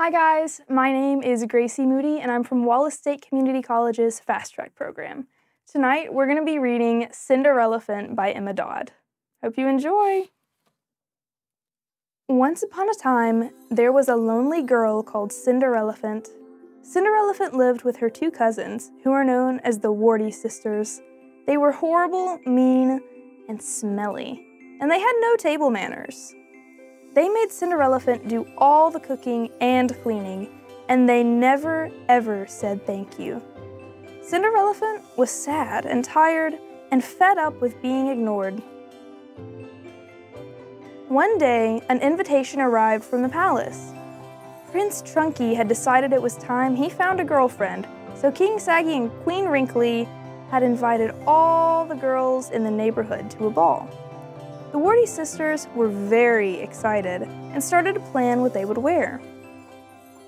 Hi guys, my name is Gracie Moody and I'm from Wallace State Community College's Fast Track program. Tonight we're going to be reading Cinderelephant by Emma Dodd. Hope you enjoy! Once upon a time, there was a lonely girl called Cinderelephant. Cinderelephant lived with her two cousins, who are known as the Warty sisters. They were horrible, mean, and smelly, and they had no table manners. They made Cinderelephant do all the cooking and cleaning, and they never, ever said thank you. Cinderelephant was sad and tired and fed up with being ignored. One day, an invitation arrived from the palace. Prince Trunky had decided it was time he found a girlfriend, so King Saggy and Queen Wrinkly had invited all the girls in the neighborhood to a ball. The Warty sisters were very excited and started to plan what they would wear.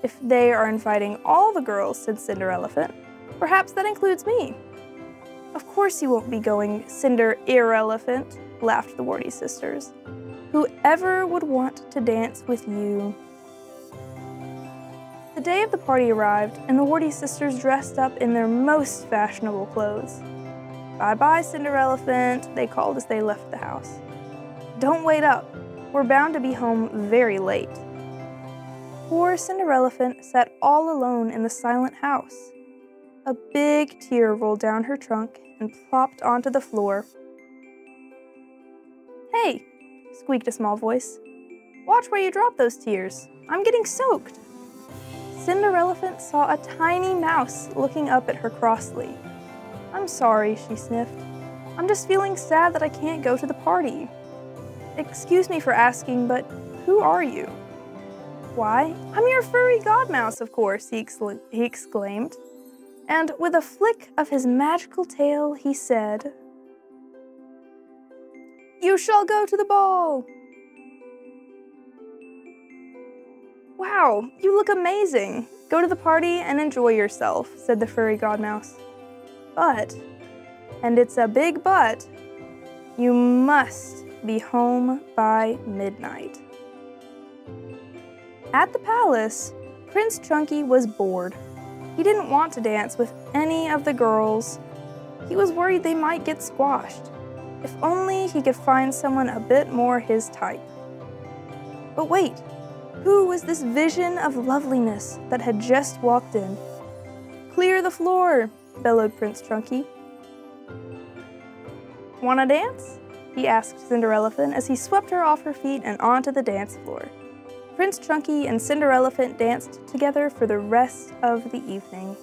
If they are inviting all the girls, said Cinderelephant, perhaps that includes me. Of course you won't be going, Cinderelephant, laughed the Warty sisters. Whoever would want to dance with you? The day of the party arrived, and the Warty sisters dressed up in their most fashionable clothes. Bye-bye, Cinderelephant, they called as they left the house. Don't wait up. We're bound to be home very late. Poor Cinderelephant sat all alone in the silent house. A big tear rolled down her trunk and plopped onto the floor. Hey, squeaked a small voice. Watch where you drop those tears. I'm getting soaked. Cinderelephant saw a tiny mouse looking up at her crossly. I'm sorry, she sniffed. I'm just feeling sad that I can't go to the party. Excuse me for asking, but who are you? Why, I'm your furry godmouse, of course, he exclaimed. And with a flick of his magical tail, he said, You shall go to the ball! Wow, you look amazing. Go to the party and enjoy yourself, said the furry godmouse. But, and it's a big but, you must be home by midnight. At the palace, Prince Trunky was bored. He didn't want to dance with any of the girls. He was worried they might get squashed. If only he could find someone a bit more his type. But wait, who was this vision of loveliness that had just walked in? Clear the floor, bellowed Prince Trunky. Wanna dance? He asked Cinderelephant as he swept her off her feet and onto the dance floor. Prince Trunky and Cinderelephant danced together for the rest of the evening.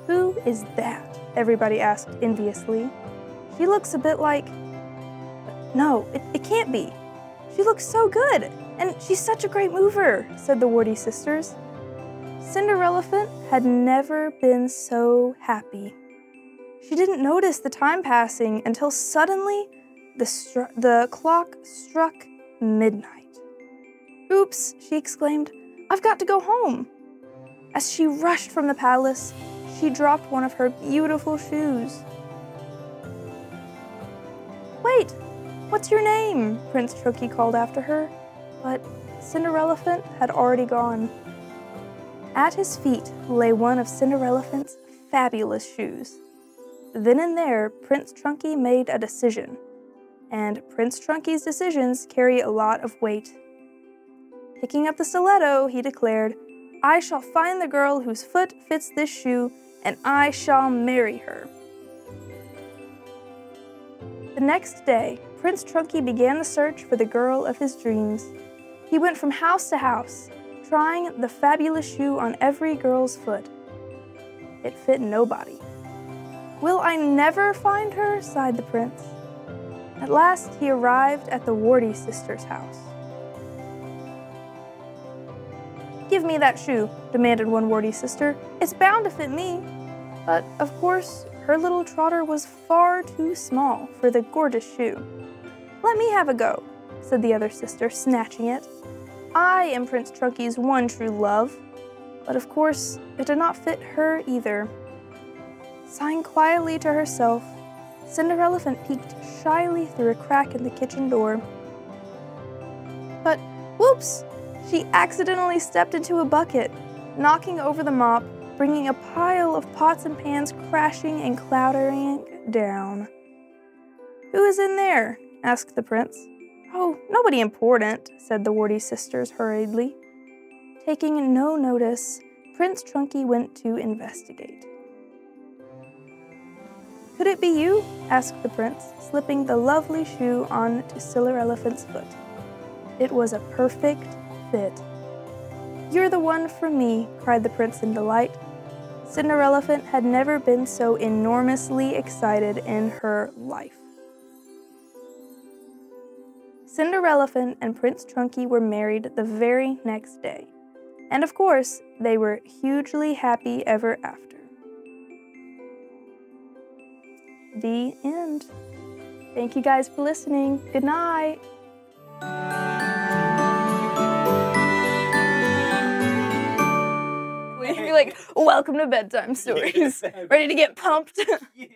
Who is that? Everybody asked enviously. She looks a bit like... No, it can't be. She looks so good, and she's such a great mover, said the Warty sisters. Cinderelephant had never been so happy. She didn't notice the time passing until suddenly the clock struck midnight. Oops, she exclaimed, I've got to go home. As she rushed from the palace, she dropped one of her beautiful shoes. Wait, what's your name? Prince Trunky called after her, but Cinderelephant had already gone. At his feet lay one of Cinderelephant's fabulous shoes. Then and there, Prince Trunky made a decision, and Prince Trunky's decisions carry a lot of weight. Picking up the stiletto, he declared, I shall find the girl whose foot fits this shoe, and I shall marry her. The next day, Prince Trunky began the search for the girl of his dreams. He went from house to house, trying the fabulous shoe on every girl's foot. It fit nobody. Will I never find her? Sighed the prince. At last he arrived at the Warty sisters' house. Give me that shoe, demanded one Warty sister. It's bound to fit me. But, of course, her little trotter was far too small for the gorgeous shoe. Let me have a go, said the other sister, snatching it. I am Prince Trunky's one true love. But, of course, it did not fit her either. Sighing quietly to herself, Cinderelephant peeked shyly through a crack in the kitchen door. But, whoops! she accidentally stepped into a bucket, knocking over the mop, bringing a pile of pots and pans crashing and clattering down. "Who is in there?" asked the prince. "Oh, nobody important," said the warty sisters hurriedly. Taking no notice, Prince Trunky went to investigate. "Could it be you?" asked the prince, slipping the lovely shoe onto Cinderelephant's foot. It was a perfect fit. "You're the one for me," cried the prince in delight. Cinderelephant had never been so enormously excited in her life. Cinderelephant and Prince Trunky were married the very next day. And of course, they were hugely happy ever after. The end. Thank you guys for listening. Good night. You're like, welcome to Bedtime Stories. Ready to get pumped? Yeah.